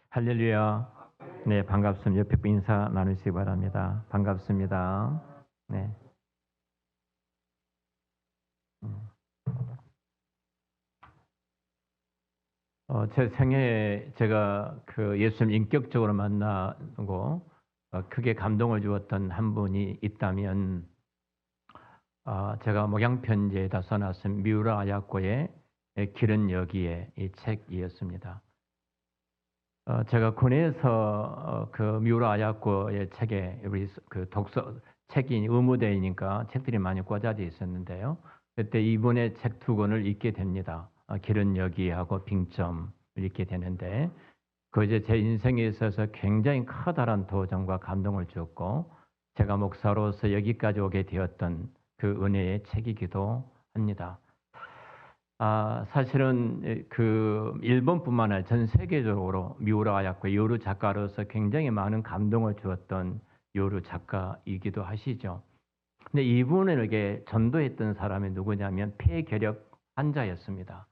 할렐루야. 네, 반갑습니다. 옆에 분 인사 나누시기 바랍니다. 반갑습니다. 네. 음. 제 생애에 제가 그 예수님 인격적으로 만나고 크게 감동을 주었던 한 분이 있다면 제가 목양 편지에다 써놨은 미우라 아야코의 길은 여기에 이 책이었습니다. 제가 군에서 그 미우라 아야코의 책에 우리 그 독서 책이 의무대이니까 책들이 많이 꽂아져 있었는데요. 그때 이분의 책 두 권을 읽게 됩니다. 길은 여기하고 빙점을 읽게 되는데 그 이제 제 인생에 있어서 굉장히 커다란 도전과 감동을 주었고 제가 목사로서 여기까지 오게 되었던 그 은혜의 책이기도 합니다. 사실은 그 일본뿐만 아니라 전 세계적으로 미우라 아야코 요루 작가로서 굉장히 많은 감동을 주었던 요루 작가이기도 하시죠. 근데 이분에게 전도했던 사람이 누구냐면 폐결핵 환자였습니다.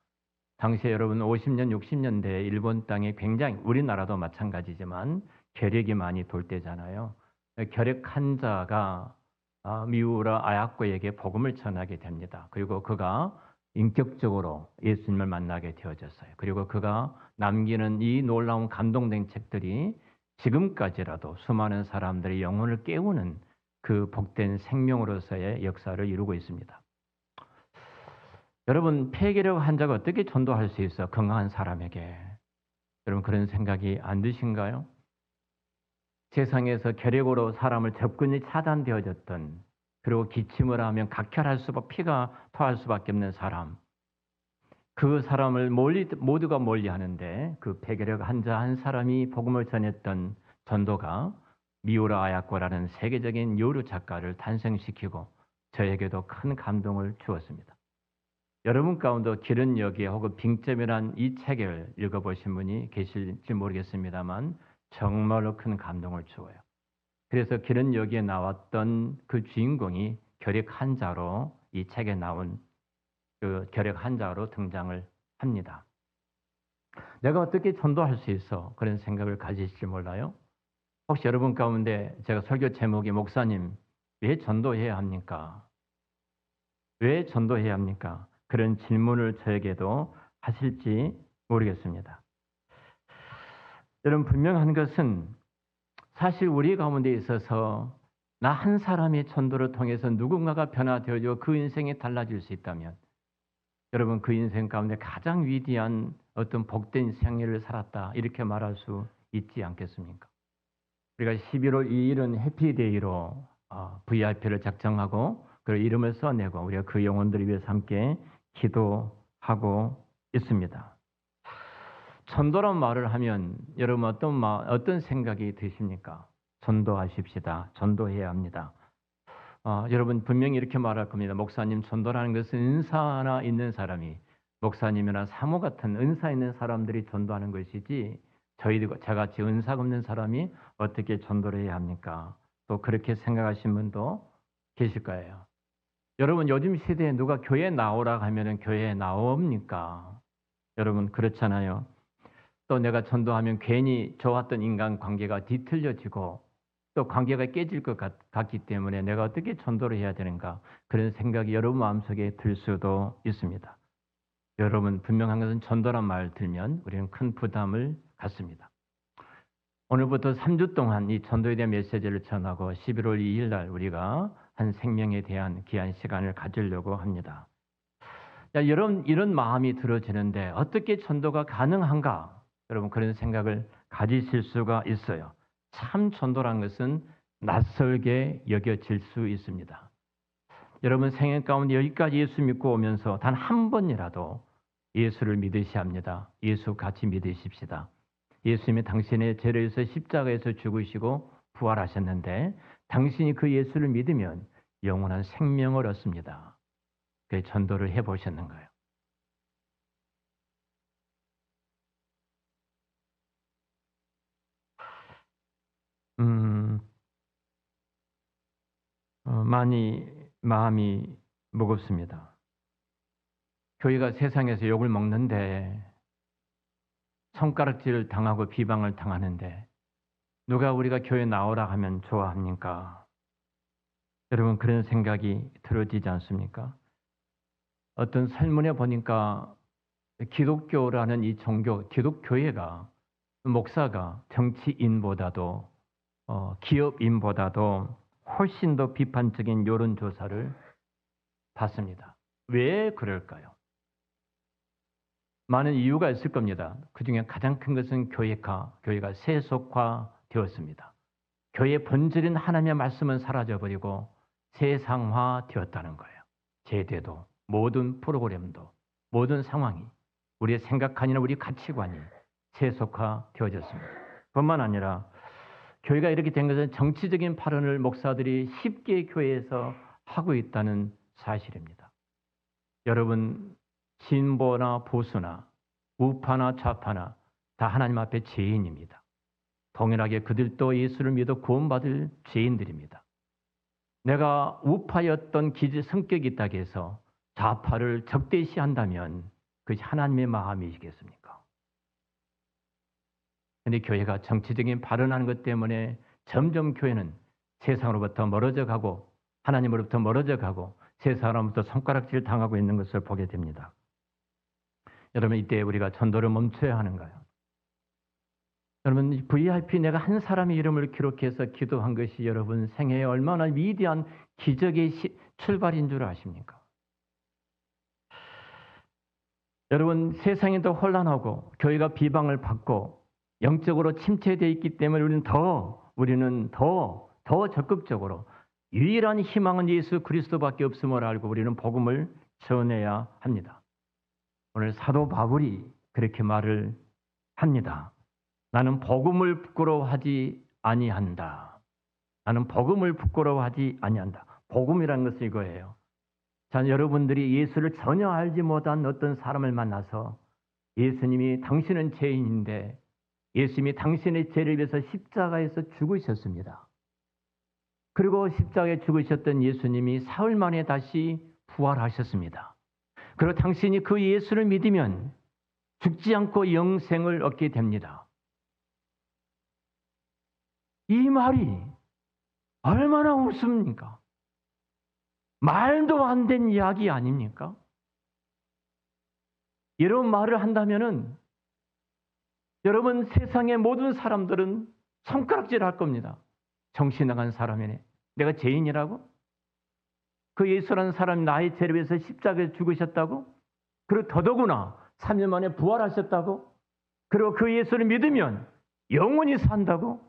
당시에 여러분 50년, 60년대에 일본 땅에 굉장히 우리나라도 마찬가지지만 결핵이 많이 돌 때잖아요. 결핵 환자가 미우라 아야코에게 복음을 전하게 됩니다. 그리고 그가 인격적으로 예수님을 만나게 되어졌어요. 그리고 그가 남기는 이 놀라운 감동된 책들이 지금까지라도 수많은 사람들의 영혼을 깨우는 그 복된 생명으로서의 역사를 이루고 있습니다. 여러분, 폐결핵 환자가 어떻게 전도할 수 있어? 건강한 사람에게. 여러분, 그런 생각이 안 드신가요? 세상에서 결핵으로 사람을 접근이 차단되어졌던, 그리고 기침을 하면 각혈할 피가 토할 수밖에 없는 사람, 그 사람을 모두가 멀리하는데 그 폐결핵 환자 한 사람이 복음을 전했던 전도가 미우라 아야코라는 세계적인 요루 작가를 탄생시키고 저에게도 큰 감동을 주었습니다. 여러분 가운데 길은 여기에 혹은 빙점이란 이 책을 읽어보신 분이 계실지 모르겠습니다만 정말로 큰 감동을 주어요. 그래서 길은 여기에 나왔던 그 주인공이 결핵 환자로 이 책에 나온 그 결핵 환자로 등장을 합니다. 내가 어떻게 전도할 수 있어? 그런 생각을 가지실지 몰라요. 혹시 여러분 가운데 제가 설교 제목이 목사님 왜 전도해야 합니까? 왜 전도해야 합니까? 그런 질문을 저에게도 하실지 모르겠습니다. 여러분 분명한 것은 사실 우리 가운데 있어서 나 한 사람의 전도를 통해서 누군가가 변화되어지고 그 인생이 달라질 수 있다면 여러분 그 인생 가운데 가장 위대한 어떤 복된 생애를 살았다 이렇게 말할 수 있지 않겠습니까? 우리가 11월 2일은 해피데이로 VIP를 작정하고 그 이름을 써내고 우리가 그 영혼들을 위해서 함께 기도하고 있습니다. 전도란 말을 하면 여러분 어떤 생각이 드십니까? 전도하십시다. 전도해야 합니다. 여러분 분명히 이렇게 말할 겁니다. 목사님, 전도라는 것은 은사나 있는 사람이 목사님이나 사모 같은 은사 있는 사람들이 전도하는 것이지 저같이 은사가 없는 사람이 어떻게 전도를 해야 합니까? 또 그렇게 생각하신 분도 계실 거예요. 여러분 요즘 시대에 누가 교회 나오라 하면은 교회에 나옵니까? 여러분 그렇잖아요. 또 내가 전도하면 괜히 좋았던 인간관계가 뒤틀려지고 또 관계가 깨질 것 같기 때문에 내가 어떻게 전도를 해야 되는가 그런 생각이 여러분 마음속에 들 수도 있습니다. 여러분 분명한 것은 전도란 말 들면 우리는 큰 부담을 갖습니다. 오늘부터 3주 동안 이 전도에 대한 메시지를 전하고 11월 2일 날 우리가 한 생명에 대한 귀한 시간을 가지려고 합니다. 여러분 이런 마음이 들어지는데 어떻게 전도가 가능한가? 여러분 그런 생각을 가지실 수가 있어요. 참 전도란 것은 낯설게 여겨질 수 있습니다. 여러분 생애 가운데 여기까지 예수 믿고 오면서 단 한 번이라도 예수를 믿으셔야 합니다. 예수 같이 믿으십시다. 예수님이 당신의 죄를 위해서 십자가에서 죽으시고 부활하셨는데 당신이 그 예수를 믿으면 영원한 생명을 얻습니다. 그 전도를 해보셨는가요? 많이 마음이 무겁습니다. 교회가 세상에서 욕을 먹는데 손가락질을 당하고 비방을 당하는데 누가 우리가 교회 나오라 하면 좋아합니까? 여러분 그런 생각이 들어지지 않습니까? 어떤 설문에 보니까 기독교라는 이 종교, 기독교회가 목사가 정치인보다도 기업인보다도 훨씬 더 비판적인 여론조사를 받습니다. 왜 그럴까요? 많은 이유가 있을 겁니다. 그중에 가장 큰 것은 교회가 세속화되었습니다. 교회의 본질인 하나님의 말씀은 사라져버리고 세상화되었다는 거예요. 제도도, 모든 프로그램도, 모든 상황이, 우리의 생각하니나 우리 가치관이 세속화되어졌습니다. 뿐만 아니라 교회가 이렇게 된 것은 정치적인 발언을 목사들이 쉽게 교회에서 하고 있다는 사실입니다. 여러분, 진보나 보수나 우파나 좌파나 다 하나님 앞에 죄인입니다. 동일하게 그들도 예수를 믿어 구원받을 죄인들입니다. 내가 우파였던 성격이 있다고 해서 좌파를 적대시한다면 그것이 하나님의 마음이시겠습니까? 그런데 교회가 정치적인 발언하는 것 때문에 점점 교회는 세상으로부터 멀어져 가고 하나님으로부터 멀어져 가고 세상으로부터 손가락질 당하고 있는 것을 보게 됩니다. 여러분 이때 우리가 전도를 멈춰야 하는가요? 여러분 VIP 내가 한 사람의 이름을 기록해서 기도한 것이 여러분 생애에 얼마나 위대한 기적의 출발인 줄 아십니까? 여러분 세상이 더 혼란하고 교회가 비방을 받고 영적으로 침체되어 있기 때문에 우리는 더 적극적으로 유일한 희망은 예수 그리스도밖에 없음을 알고 우리는 복음을 전해야 합니다. 오늘 사도 바울이 그렇게 말을 합니다. 나는 복음을 부끄러워하지 아니한다. 나는 복음을 부끄러워하지 아니한다. 복음이라는 것은 이거예요. 자, 여러분들이 예수를 전혀 알지 못한 어떤 사람을 만나서 예수님이 당신은 죄인인데 예수님이 당신의 죄를 위해서 십자가에서 죽으셨습니다. 그리고 십자가에 죽으셨던 예수님이 사흘 만에 다시 부활하셨습니다. 그리고 당신이 그 예수를 믿으면 죽지 않고 영생을 얻게 됩니다. 이 말이 얼마나 웃습니까? 말도 안 된 이야기 아닙니까? 이런 말을 한다면은 여러분 세상의 모든 사람들은 손가락질 할 겁니다. 정신 나간 사람이네. 내가 죄인이라고? 그 예수라는 사람이 나의 죄를 위해서 십자가에 죽으셨다고? 그리고 더더구나 3일 만에 부활하셨다고? 그리고 그 예수를 믿으면 영원히 산다고?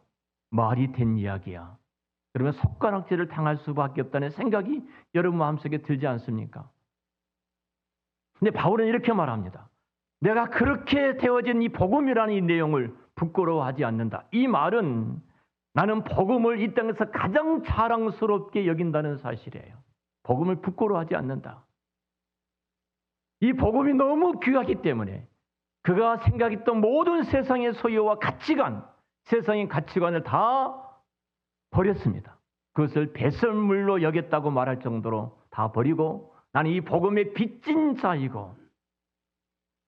말이 된 이야기야. 그러면 손가락질을 당할 수밖에 없다는 생각이 여러분 마음속에 들지 않습니까? 근데 바울은 이렇게 말합니다. 내가 그렇게 되어진 이 복음이라는 이 내용을 부끄러워하지 않는다. 이 말은 나는 복음을 이 땅에서 가장 자랑스럽게 여긴다는 사실이에요. 복음을 부끄러워하지 않는다. 이 복음이 너무 귀하기 때문에 그가 생각했던 모든 세상의 소유와 가치관, 세상의 가치관을 다 버렸습니다. 그것을 배설물로 여겼다고 말할 정도로 다 버리고 나는 이 복음의 빚진 자이고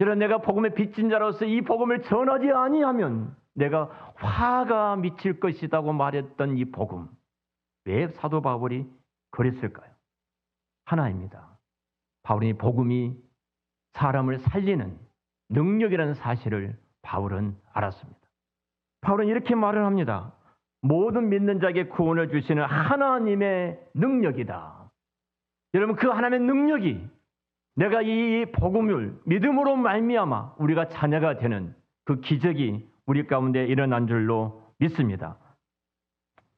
이런 내가 복음의 빚진 자로서 이 복음을 전하지 아니하면 내가 화가 미칠 것이라고 말했던 이 복음. 왜 사도 바울이 그랬을까요? 하나입니다. 바울이 복음이 사람을 살리는 능력이라는 사실을 바울은 알았습니다. 바울은 이렇게 말을 합니다. 모든 믿는 자에게 구원을 주시는 하나님의 능력이다. 여러분 그 하나님의 능력이 내가 이 복음을 믿음으로 말미암아 우리가 자녀가 되는 그 기적이 우리 가운데 일어난 줄로 믿습니다.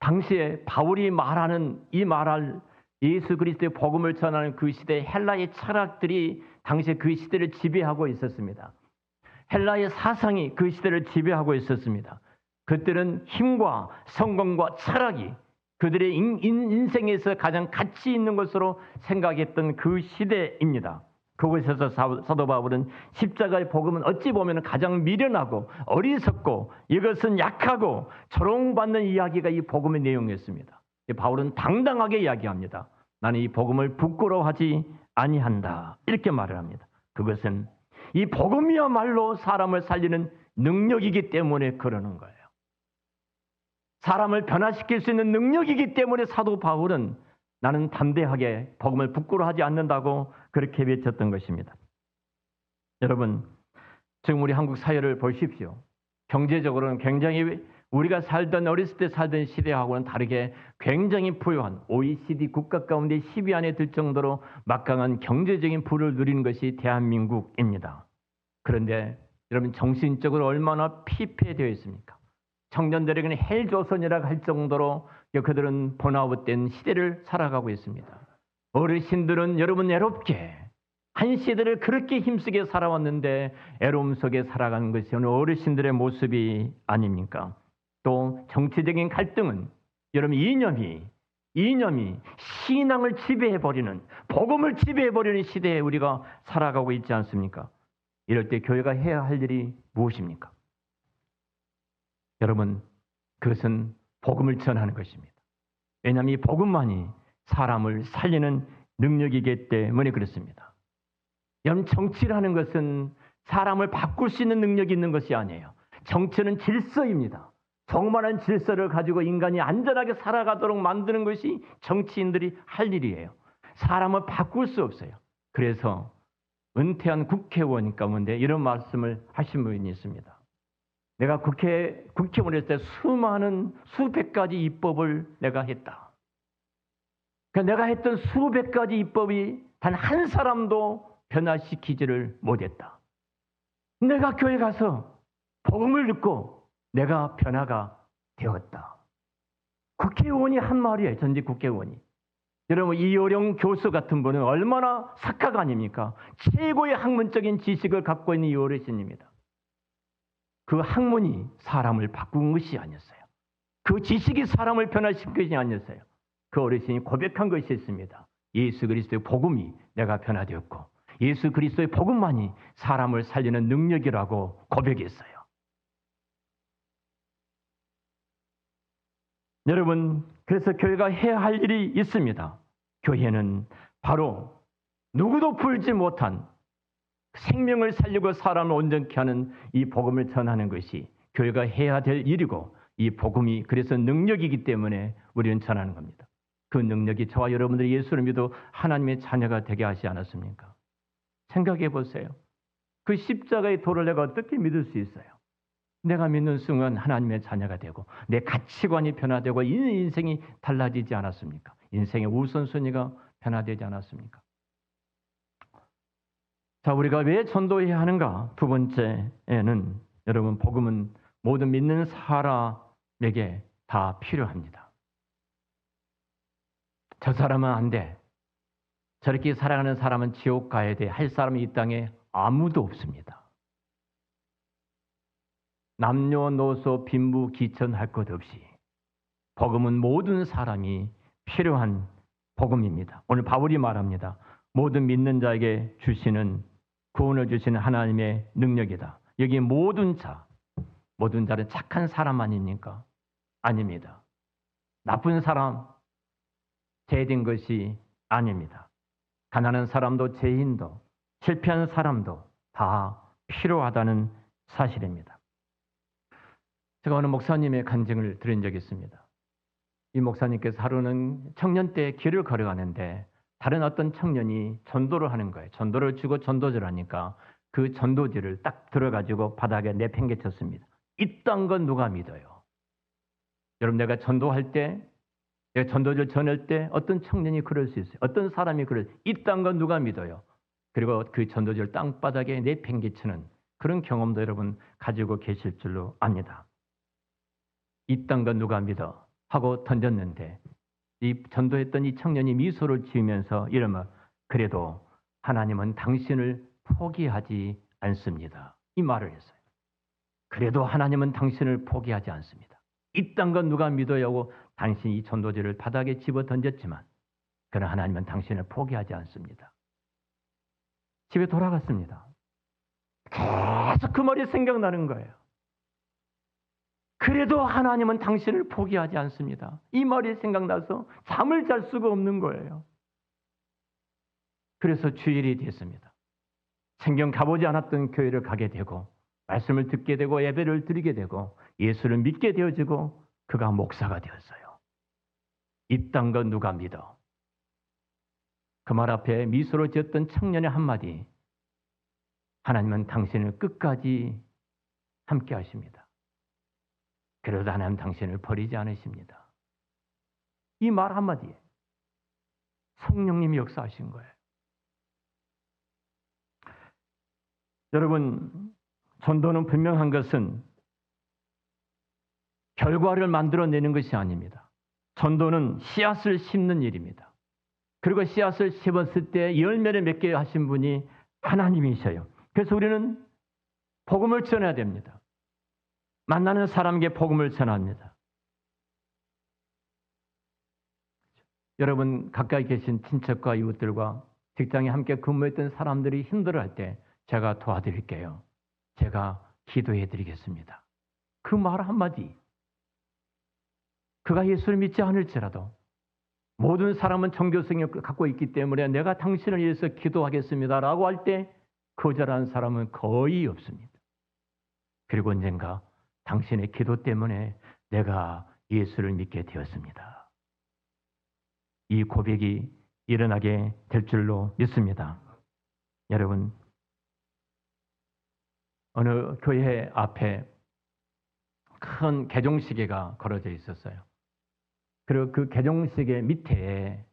당시에 바울이 말하는 말할 예수 그리스도의 복음을 전하는 그 시대 헬라의 철학들이 당시에 그 시대를 지배하고 있었습니다. 헬라의 사상이 그 시대를 지배하고 있었습니다. 그들은 힘과 성공과 철학이 그들의 인생에서 가장 가치 있는 것으로 생각했던 그 시대입니다. 그곳에서 사도 바울은 십자가의 복음은 어찌 보면 가장 미련하고 어리석고 이것은 약하고 조롱받는 이야기가 이 복음의 내용이었습니다. 바울은 당당하게 이야기합니다. 나는 이 복음을 부끄러워하지 아니한다. 이렇게 말을 합니다. 그것은 이 복음이야말로 사람을 살리는 능력이기 때문에 그러는 거예요. 사람을 변화시킬 수 있는 능력이기 때문에 사도 바울은 나는 담대하게 복음을 부끄러워하지 않는다고 그렇게 외쳤던 것입니다. 여러분, 지금 우리 한국 사회를 보십시오. 경제적으로는 굉장히 우리가 어렸을 때 살던 시대하고는 다르게 굉장히 부유한 OECD 국가 가운데 10위 안에 들 정도로 막강한 경제적인 부를 누리는 것이 대한민국입니다. 그런데 여러분, 정신적으로 얼마나 피폐되어 있습니까? 청년들에게는 헬조선이라고 할 정도로 그들은 번아웃된 시대를 살아가고 있습니다. 어르신들은 여러분 애롭게 한 시대를 그렇게 힘쓰게 살아왔는데 애로움 속에 살아가는 것이 오늘 어르신들의 모습이 아닙니까? 또 정치적인 갈등은 여러분 이념이 신앙을 지배해버리는, 복음을 지배해버리는 시대에 우리가 살아가고 있지 않습니까? 이럴 때 교회가 해야 할 일이 무엇입니까? 여러분, 그것은 복음을 전하는 것입니다. 왜냐하면 이 복음만이 사람을 살리는 능력이기 때문에 그렇습니다. 여러분, 정치라는 것은 사람을 바꿀 수 있는 능력이 있는 것이 아니에요. 정치는 질서입니다. 정말한 질서를 가지고 인간이 안전하게 살아가도록 만드는 것이 정치인들이 할 일이에요. 사람을 바꿀 수 없어요. 그래서 은퇴한 국회의원 가운데 이런 말씀을 하신 분이 있습니다. 내가 국회의원 했을 때 수백 가지 입법을 내가 했다. 그러니까 내가 했던 수백 가지 입법이 단 한 사람도 변화시키지를 못했다. 내가 교회 가서 복음을 듣고 내가 변화가 되었다. 국회의원이 한 말이에요. 전직 국회의원이. 여러분, 이효령 교수 같은 분은 얼마나 석학 아닙니까? 최고의 학문적인 지식을 갖고 있는 이 어르신입니다. 그 학문이 사람을 바꾼 것이 아니었어요. 그 지식이 사람을 변화시킨 것이 아니었어요. 그 어르신이 고백한 것이 있습니다. 예수 그리스도의 복음이 내가 변화되었고 예수 그리스도의 복음만이 사람을 살리는 능력이라고 고백했어요. 여러분, 그래서 교회가 해야 할 일이 있습니다. 교회는 바로 누구도 풀지 못한 생명을 살리고 사람을 온전케 하는 이 복음을 전하는 것이 교회가 해야 될 일이고, 이 복음이 그래서 능력이기 때문에 우리는 전하는 겁니다. 그 능력이 저와 여러분들이 예수를 믿어 하나님의 자녀가 되게 하지 않았습니까? 생각해 보세요. 그 십자가의 도를 내가 어떻게 믿을 수 있어요? 내가 믿는 순간 하나님의 자녀가 되고 내 가치관이 변화되고 이 인생이 달라지지 않았습니까? 인생의 우선순위가 변화되지 않았습니까? 자, 우리가 왜 전도해야 하는가? 두 번째에는 여러분, 복음은 모든 믿는 사람에게 다 필요합니다. 저 사람은 안 돼. 저렇게 살아가는 사람은 지옥 가야 돼. 할 사람이 이 땅에 아무도 없습니다. 남녀노소 빈부 귀천할 것 없이 복음은 모든 사람이 필요한 복음입니다. 오늘 바울이 말합니다. 모든 믿는 자에게 주시는 구원을 주시는 하나님의 능력이다. 여기 모든 자는 착한 사람 아닙니까? 아닙니다. 나쁜 사람, 죄된 것이 아닙니다. 가난한 사람도 죄인도 실패한 사람도 다 필요하다는 사실입니다. 제가 어느 목사님의 간증을 들은 적이 있습니다. 이 목사님께서 하루는 청년 때 길을 걸어가는데 다른 어떤 청년이 전도를 하는 거예요. 전도를 주고 전도지를 하니까 그 전도지를 딱 들어가지고 바닥에 내팽개쳤습니다. 이딴 건 누가 믿어요? 여러분, 내가 전도할 때, 내가 전도지를 전할 때 어떤 청년이 그럴 수 있어요. 어떤 사람이 이딴 건 누가 믿어요? 그리고 그 전도지를 땅바닥에 내팽개치는 그런 경험도 여러분 가지고 계실 줄로 압니다. 이딴 건 누가 믿어? 하고 던졌는데 이 전도했던 이 청년이 미소를 지으면서 이러면 그래도 하나님은 당신을 포기하지 않습니다. 이 말을 했어요. 그래도 하나님은 당신을 포기하지 않습니다. 이딴 건 누가 믿어요? 하고 당신이 이 전도지를 바닥에 집어 던졌지만 그러나 하나님은 당신을 포기하지 않습니다. 집에 돌아갔습니다. 계속 그 말이 생각나는 거예요. 그래도 하나님은 당신을 포기하지 않습니다. 이 말이 생각나서 잠을 잘 수가 없는 거예요. 그래서 주일이 됐습니다. 생경 가보지 않았던 교회를 가게 되고 말씀을 듣게 되고 예배를 드리게 되고 예수를 믿게 되어지고 그가 목사가 되었어요. 이딴 건 누가 믿어? 그 말 앞에 미소로 지었던 청년의 한마디. 하나님은 당신을 끝까지 함께 하십니다. 그래도 하나님 당신을 버리지 않으십니다. 이 말 한마디에 성령님이 역사하신 거예요. 여러분, 전도는 분명한 것은 결과를 만들어내는 것이 아닙니다. 전도는 씨앗을 심는 일입니다. 그리고 씨앗을 심었을 때 열매를 맺게 하신 분이 하나님이셔요. 그래서 우리는 복음을 전해야 됩니다. 만나는 사람에게 복음을 전합니다. 여러분 가까이 계신 친척과 이웃들과 직장에 함께 근무했던 사람들이 힘들어할 때 제가 도와드릴게요. 제가 기도해 드리겠습니다. 그 말 한마디. 그가 예수를 믿지 않을지라도 모든 사람은 종교성을 갖고 있기 때문에 내가 당신을 위해서 기도하겠습니다라고 할 때 거절하는 사람은 거의 없습니다. 그리고 언젠가 당신의 기도 때문에 내가 예수를 믿게 되었습니다. 이 고백이 일어나게 될 줄로 믿습니다. 여러분, 어느 교회 앞에 큰 개종시계가 걸어져 있었어요. 그리고 그 개종시계 밑에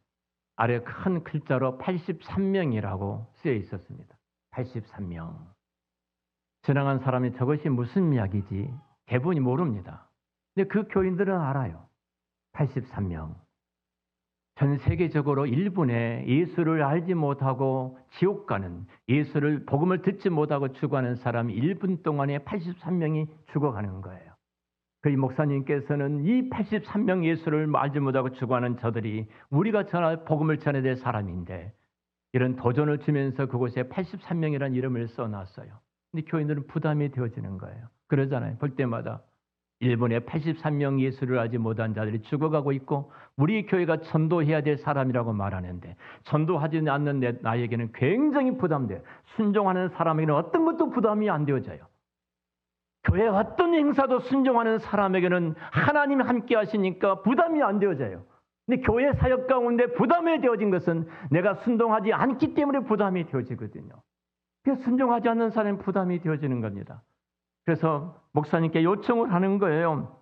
아래 큰 글자로 83명이라고 쓰여 있었습니다. 83명. 지나간 사람이 저것이 무슨 이야기지? 대부분이 모릅니다. 근데 그 교인들은 알아요. 83명. 전 세계적으로 일본에 예수를 알지 못하고 지옥 가는, 예수를 복음을 듣지 못하고 죽어가는 사람이 1분 동안에 83명이 죽어가는 거예요. 그 목사님께서는 이 83명 예수를 알지 못하고 죽어가는 저들이 우리가 복음을 전해야 될 사람인데 이런 도전을 주면서 그곳에 83명이라는 이름을 써놨어요. 근데 교인들은 부담이 되어지는 거예요. 그러잖아요. 볼 때마다 일본에 83명 예수를 알지 못한 자들이 죽어가고 있고 우리 교회가 전도해야 될 사람이라고 말하는데 전도하지 않는 나에게는 굉장히 부담돼요. 순종하는 사람에게는 어떤 것도 부담이 안 되어져요. 교회 어떤 행사도 순종하는 사람에게는 하나님이 함께 하시니까 부담이 안 되어져요. 근데 교회 사역 가운데 부담이 되어진 것은 내가 순종하지 않기 때문에 부담이 되어지거든요. 그래서 순종하지 않는 사람은 부담이 되어지는 겁니다. 그래서 목사님께 요청을 하는 거예요.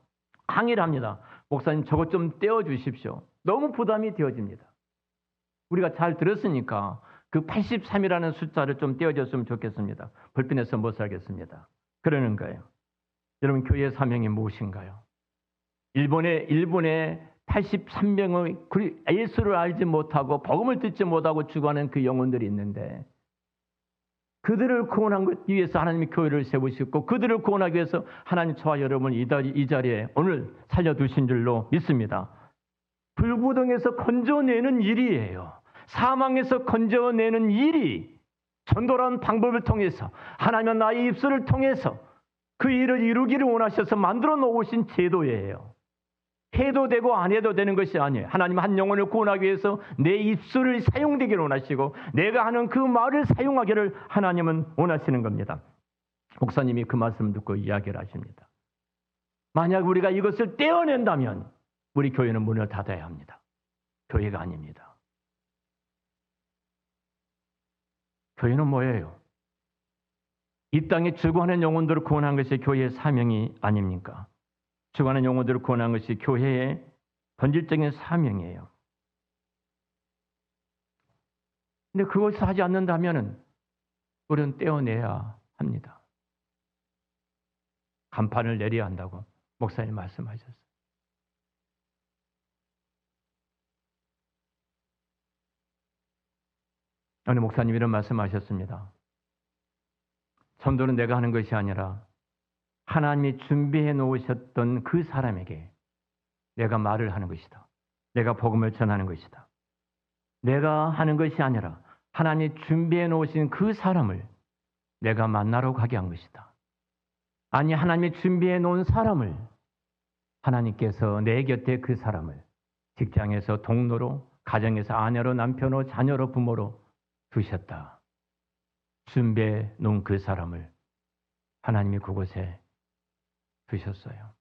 항의를 합니다. 목사님 저것 좀 떼어주십시오. 너무 부담이 되어집니다. 우리가 잘 들었으니까 그 83이라는 숫자를 좀 떼어줬으면 좋겠습니다. 불편해서 못 살겠습니다. 그러는 거예요. 여러분 교회의 사명이 무엇인가요? 일본에 83명의 예수를 알지 못하고 복음을 듣지 못하고 죽어가는 그 영혼들이 있는데 그들을 구원하기 위해서 하나님이 교회를 세우셨고 그들을 구원하기 위해서 하나님 저와 여러분을 이 자리에 오늘 살려두신 줄로 믿습니다. 불구덩에서 건져내는 일이에요. 사망에서 건져내는 일이 전도라는 방법을 통해서 하나님은 나의 입술을 통해서 그 일을 이루기를 원하셔서 만들어 놓으신 제도예요. 해도 되고 안 해도 되는 것이 아니에요. 하나님 한 영혼을 구원하기 위해서 내 입술을 사용되기를 원하시고 내가 하는 그 말을 사용하기를 하나님은 원하시는 겁니다. 목사님이 그 말씀을 듣고 이야기를 하십니다. 만약 우리가 이것을 떼어낸다면 우리 교회는 문을 닫아야 합니다. 교회가 아닙니다. 교회는 뭐예요? 이 땅에 죽어가는 영혼들을 구원한 것이 교회의 사명이 아닙니까? 죽어가는 영혼들을 구원한 것이 교회의 본질적인 사명이에요. 근데 그것을 하지 않는다면 우리는 떼어내야 합니다. 간판을 내려야 한다고 목사님 말씀하셨어요. 어느 목사님이 이런 말씀하셨습니다. 전도는 내가 하는 것이 아니라 하나님이 준비해 놓으셨던 그 사람에게 내가 말을 하는 것이다. 내가 복음을 전하는 것이다. 내가 하는 것이 아니라 하나님이 준비해 놓으신 그 사람을 내가 만나러 가게 한 것이다. 아니 하나님이 준비해 놓은 사람을 하나님께서 내 곁에 그 사람을 직장에서 동료로, 가정에서 아내로, 남편으로, 자녀로, 부모로 두셨다. 준비해 놓은 그 사람을 하나님이 그곳에 두셨어요.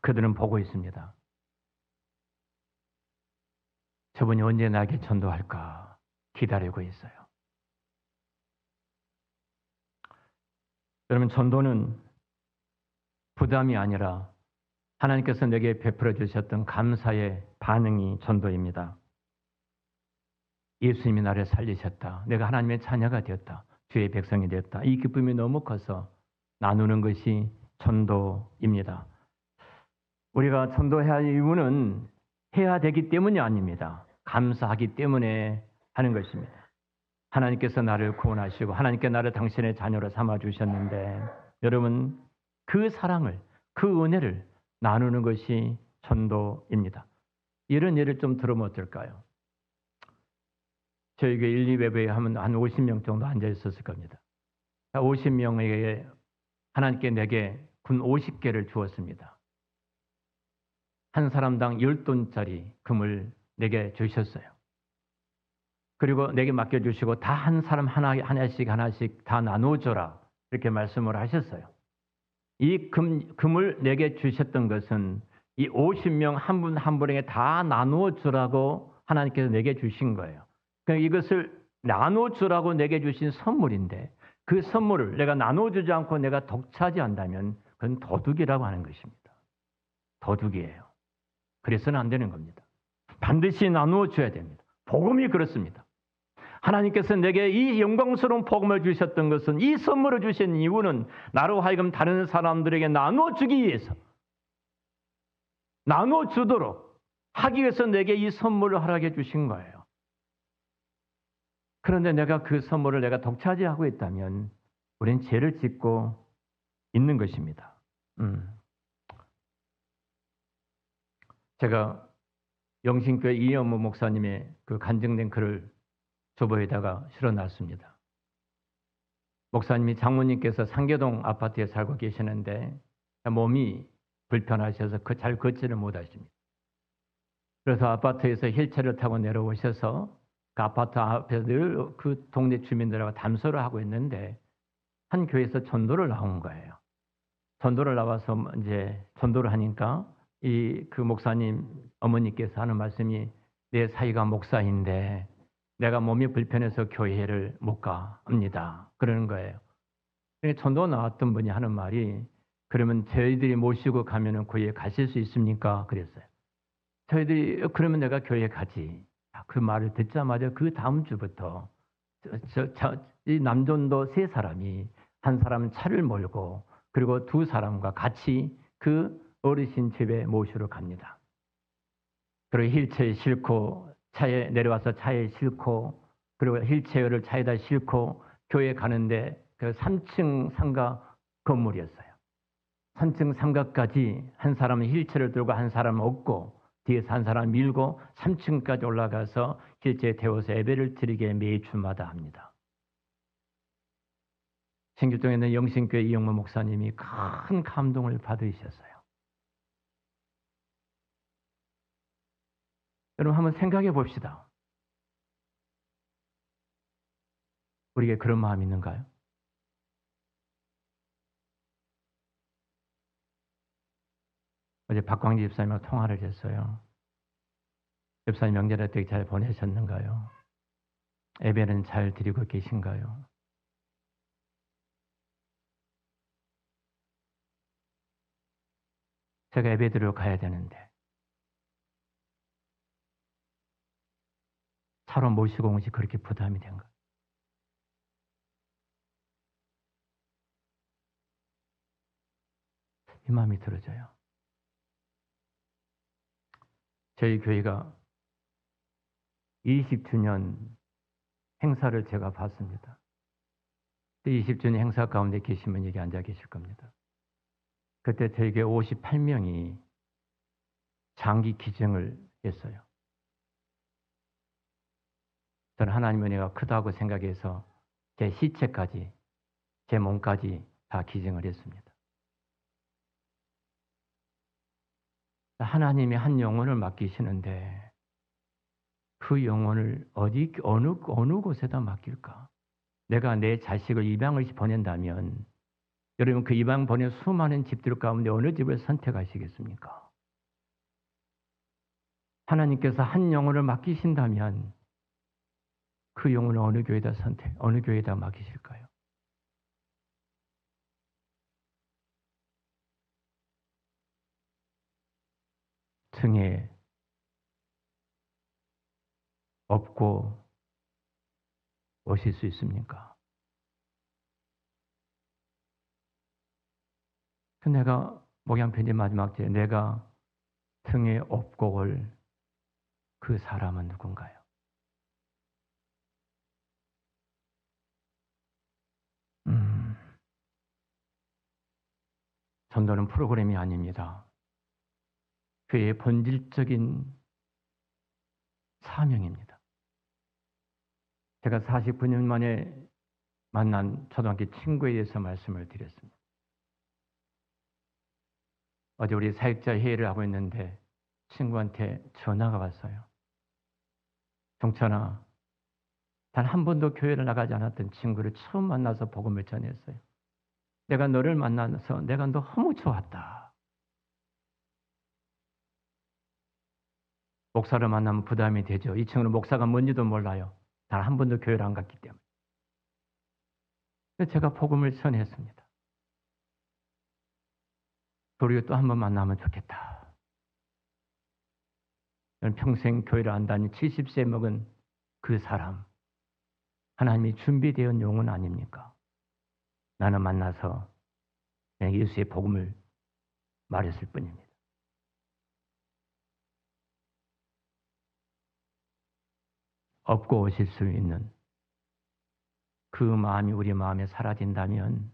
그들은 보고 있습니다. 저분이 언제 나에게 전도할까 기다리고 있어요. 여러분, 전도는 부담이 아니라 하나님께서 내게 베풀어 주셨던 감사의 반응이 전도입니다. 예수님이 나를 살리셨다. 내가 하나님의 자녀가 되었다. 주의 백성이 되었다. 이 기쁨이 너무 커서 나누는 것이 전도입니다. 우리가 전도해야 할 이유는 해야 되기 때문이 아닙니다. 감사하기 때문에 하는 것입니다. 하나님께서 나를 구원하시고 하나님께 나를 당신의 자녀로 삼아 주셨는데 여러분, 그 사랑을, 그 은혜를 나누는 것이 전도입니다. 이런 예를 좀 들으면 어떨까요? 저희 교회 1, 2배부에 하면 한 50명 정도 앉아 있었을 겁니다. 50명에게 하나님께 내게 군 50개를 주었습니다. 한 사람당 10돈짜리 금을 내게 주셨어요. 그리고 내게 맡겨주시고 다 한 사람 하나씩 다 나눠줘라 이렇게 말씀을 하셨어요. 이 금을 내게 주셨던 것은 이 50명 한 분 한 분에게 다 나눠주라고 하나님께서 내게 주신 거예요. 그러니까 이것을 나눠주라고 내게 주신 선물인데 그 선물을 내가 나눠주지 않고 내가 독차지한다면 그건 도둑이라고 하는 것입니다. 도둑이에요. 그래서는 안 되는 겁니다. 반드시 나누어줘야 됩니다. 복음이 그렇습니다. 하나님께서 내게 이 영광스러운 복음을 주셨던 것은, 이 선물을 주신 이유는 나로 하여금 다른 사람들에게 나눠주기 위해서, 나눠주도록 하기 위해서 내게 이 선물을 허락해 주신 거예요. 그런데 내가 그 선물을 내가 독차지하고 있다면 우리는 죄를 짓고 있는 것입니다. 제가 영신교회 이영무 목사님의 그 간증된 글을 조보에다가 실어놨습니다. 목사님이 장모님께서 상계동 아파트에 살고 계시는데 몸이 불편하셔서 잘 걷지를 못하십니다. 그래서 아파트에서 휠체어를 타고 내려오셔서 그 아파트 앞에서 늘 그 동네 주민들하고 담소를 하고 있는데 한 교회에서 전도를 나온 거예요. 전도를 나와서 이제 전도를 하니까 그 목사님 어머니께서 하는 말씀이, 내 사위가 목사인데 내가 몸이 불편해서 교회를 못 갑니다. 그러는 거예요. 전도 나왔던 분이 하는 말이, 그러면 저희들이 모시고 가면은 교회에 가실 수 있습니까? 그랬어요. 저희들이 그러면 내가 교회에 가지. 그 말을 듣자마자 그 다음 주부터 이 남전도 3사람이 한 사람은 차를 몰고 그리고 2사람과 같이 그 어르신 집에 모시러 갑니다. 그리고 휠체어에 싣고 차에 내려와서 차에 싣고 그리고 휠체어를 차에다 싣고 교회에 가는데 그 3층 상가 건물이었어요. 3층 상가까지 한 사람은 휠체어를 들고 한 사람은 없고 뒤에서 한 사람 밀고 3층까지 올라가서 휠체어에 태워서 예배를 드리게 매주마다 합니다. 신길동에 있는 영신교회 이영무 목사님이 큰 감동을 받으셨어요. 여러분, 한번 생각해 봅시다. 우리에게 그런 마음이 있는가요? 어제 박광지 집사님하고 통화를 했어요. 집사님 명절 어떻게 잘 보내셨는가요? 예배는 잘 드리고 계신가요? 제가 예배 드리러 가야 되는데 차로 모시고 온 것이 그렇게 부담이 된가? 이 마음이 들어져요. 저희 교회가 20주년 행사를 제가 봤습니다. 20주년 행사 가운데 계시면 여기 앉아 계실 겁니다. 그때 저희 교회 58명이 장기 기증을 했어요. 저는 하나님의 은혜가 크다고 생각해서 제 시체까지, 제 몸까지 다 기증을 했습니다. 하나님이 한 영혼을 맡기시는데 그 영혼을 어느 곳에다 맡길까? 내가 내 자식을 입양을 보낸다면 여러분 그 입양 보낸 수많은 집들 가운데 어느 집을 선택하시겠습니까? 하나님께서 한 영혼을 맡기신다면 그 영혼을 어느 교회에다 맡기실까요? 등에 업고 오실 수 있습니까? 내가 목양편지 마지막 주에 내가 등에 업고 올 그 사람은 누군가요? 전도는 프로그램이 아닙니다. 그의 본질적인 사명입니다. 제가 49년 만에 만난 초등학교 친구에 대해서 말씀을 드렸습니다. 어제 우리 사역자 회의를 하고 있는데 친구한테 전화가 왔어요. 정찬아, 단 한 번도 교회를 나가지 않았던 친구를 처음 만나서 복음을 전했어요. 내가 너를 만나서 내가 너무 좋았다. 목사를 만나면 부담이 되죠. 이 친구는 목사가 뭔지도 몰라요. 단 한 번도 교회를 안 갔기 때문에. 그래서 제가 복음을 전했습니다. 우리가 또 한 번 만나면 좋겠다. 저는 평생 교회를 안 다닌 70세 먹은 그 사람, 하나님이 준비되어 용은 아닙니까? 나는 만나서 그냥 예수의 복음을 말했을 뿐입니다. 업고 오실 수 있는 그 마음이 우리 마음에 사라진다면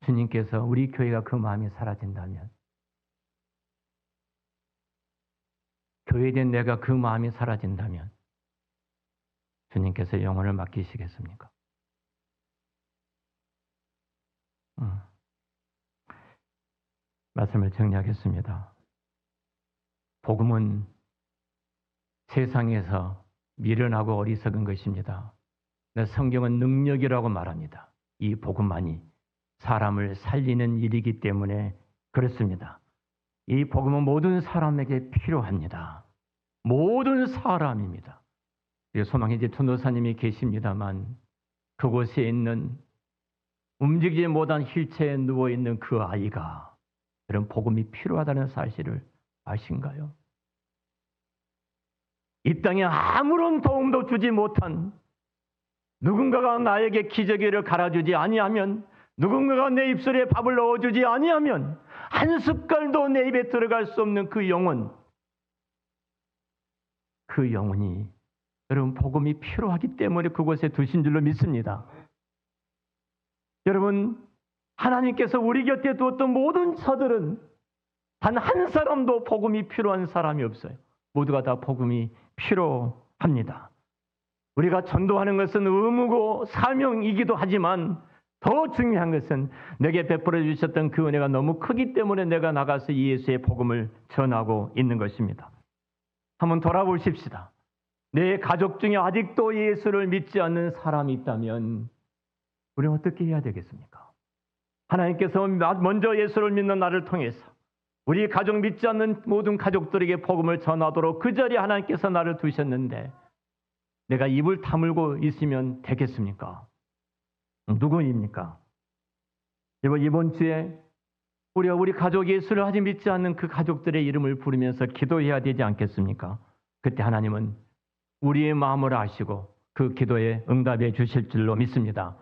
주님께서 우리 교회가 그 마음이 사라진다면 교회된 내가 그 마음이 사라진다면 주님께서 영혼을 맡기시겠습니까? 말씀을 정리하겠습니다. 복음은 세상에서 미련하고 어리석은 것입니다. 성경은 능력이라고 말합니다. 이 복음만이 사람을 살리는 일이기 때문에 그렇습니다. 이 복음은 모든 사람에게 필요합니다. 모든 사람입니다. 소망의 전도사님이 계십니다만 그곳에 있는 움직이지 못한 휠체어에 누워있는 그 아이가 그런 복음이 필요하다는 사실을 아신가요? 이 땅에 아무런 도움도 주지 못한 누군가가 나에게 기저귀를 갈아주지 아니하면 누군가가 내 입술에 밥을 넣어주지 아니하면 한 숟갈도 내 입에 들어갈 수 없는 그 영혼, 그 영혼이 여러분 복음이 필요하기 때문에 그곳에 두신 줄로 믿습니다. 여러분 하나님께서 우리 곁에 두었던 모든 처들은 단 한 사람도 복음이 필요한 사람이 없어요. 모두가 다 복음이 필요합니다. 우리가 전도하는 것은 의무고 사명이기도 하지만 더 중요한 것은 내게 베풀어 주셨던 그 은혜가 너무 크기 때문에 내가 나가서 예수의 복음을 전하고 있는 것입니다. 한번 돌아보십시다. 내 가족 중에 아직도 예수를 믿지 않는 사람이 있다면 우리는 어떻게 해야 되겠습니까? 하나님께서 먼저 예수를 믿는 나를 통해서 우리 가족 믿지 않는 모든 가족들에게 복음을 전하도록 그 자리에 하나님께서 나를 두셨는데 내가 입을 다물고 있으면 되겠습니까? 누구입니까? 이번 주에 우리가 우리 가족 예수를 아직 믿지 않는 그 가족들의 이름을 부르면서 기도해야 되지 않겠습니까? 그때 하나님은 우리의 마음을 아시고 그 기도에 응답해 주실 줄로 믿습니다.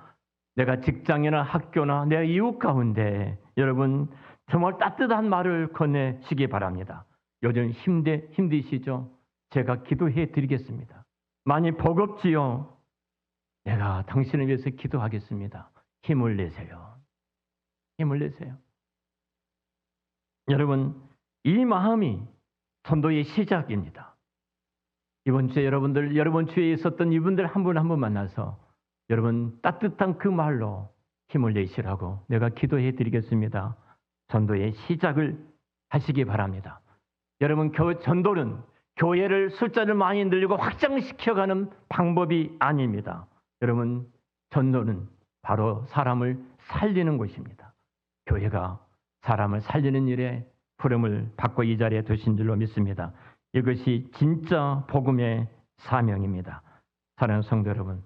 내가 직장이나 학교나 내 이웃 가운데 여러분 정말 따뜻한 말을 건네시기 바랍니다. 요즘 힘드시죠? 제가 기도해 드리겠습니다. 많이 버겁지요? 내가 당신을 위해서 기도하겠습니다. 힘을 내세요. 힘을 내세요. 여러분, 이 마음이 전도의 시작입니다. 이번 주에 여러분 주위에 있었던 이분들 한 분 한 분 만나서 여러분 따뜻한 그 말로 힘을 내시라고 내가 기도해 드리겠습니다. 전도의 시작을 하시기 바랍니다. 여러분 전도는 교회를 숫자를 많이 늘리고 확장시켜가는 방법이 아닙니다. 여러분, 전도는 바로 사람을 살리는 것입니다. 교회가 사람을 살리는 일에 부름을 받고 이 자리에 두신 줄로 믿습니다. 이것이 진짜 복음의 사명입니다. 사랑하는 성도 여러분,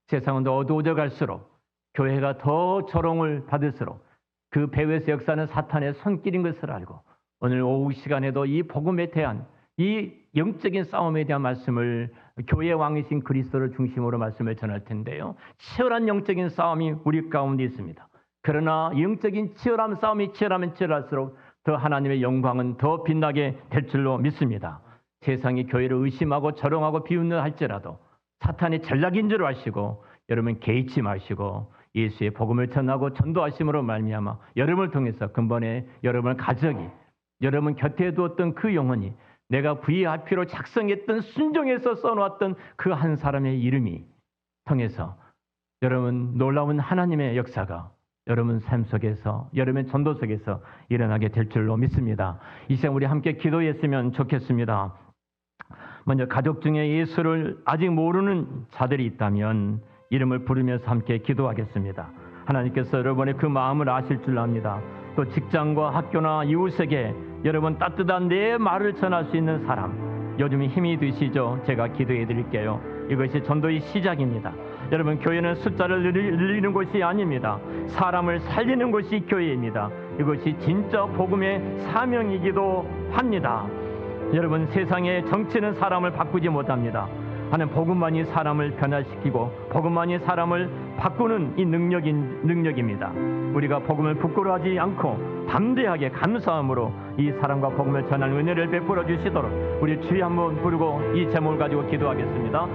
세상은 더 어두워져 갈수록 교회가 더 조롱을 받을수록 그 배후에서 역사는 사탄의 손길인 것을 알고 오늘 오후 시간에도 이 복음에 대한 이 영적인 싸움에 대한 말씀을 교회의 왕이신 그리스도를 중심으로 말씀을 전할 텐데요. 치열한 영적인 싸움이 우리 가운데 있습니다. 그러나 영적인 치열한 싸움이 치열하면 치열할수록 더 하나님의 영광은 더 빛나게 될 줄로 믿습니다. 세상이 교회를 의심하고 조롱하고 비웃는 할지라도 사탄의 전략인 줄 아시고 여러분 개의치 마시고 예수의 복음을 전하고 전도하심으로 말미암아 여러분을 통해서 근본에 여러분 가족이 여러분 곁에 두었던 그 영혼이 내가 VIP로 작성했던 순종해서 써놓았던 그 한 사람의 이름이 통해서 여러분 놀라운 하나님의 역사가 여러분 삶 속에서 여러분의 전도 속에서 일어나게 될 줄로 믿습니다. 이 시간 우리 함께 기도했으면 좋겠습니다. 먼저 가족 중에 예수를 아직 모르는 자들이 있다면 이름을 부르면서 함께 기도하겠습니다. 하나님께서 여러분의 그 마음을 아실 줄 압니다. 또 직장과 학교나 이웃에게 여러분 따뜻한 내 말을 전할 수 있는 사람, 요즘 힘이 드시죠? 제가 기도해 드릴게요. 이것이 전도의 시작입니다. 여러분, 교회는 숫자를 늘리는 곳이 아닙니다. 사람을 살리는 곳이 교회입니다. 이것이 진짜 복음의 사명이기도 합니다. 여러분, 세상의 정치는 사람을 바꾸지 못합니다. 하는 복음만이 사람을 변화시키고 복음만이 사람을 바꾸는 이 능력입니다. 우리가 복음을 부끄러워하지 않고 담대하게 감사함으로 이 사람과 복음을 전하는 은혜를 베풀어 주시도록 우리 주여 한번 부르고 이 제목을 가지고 기도하겠습니다.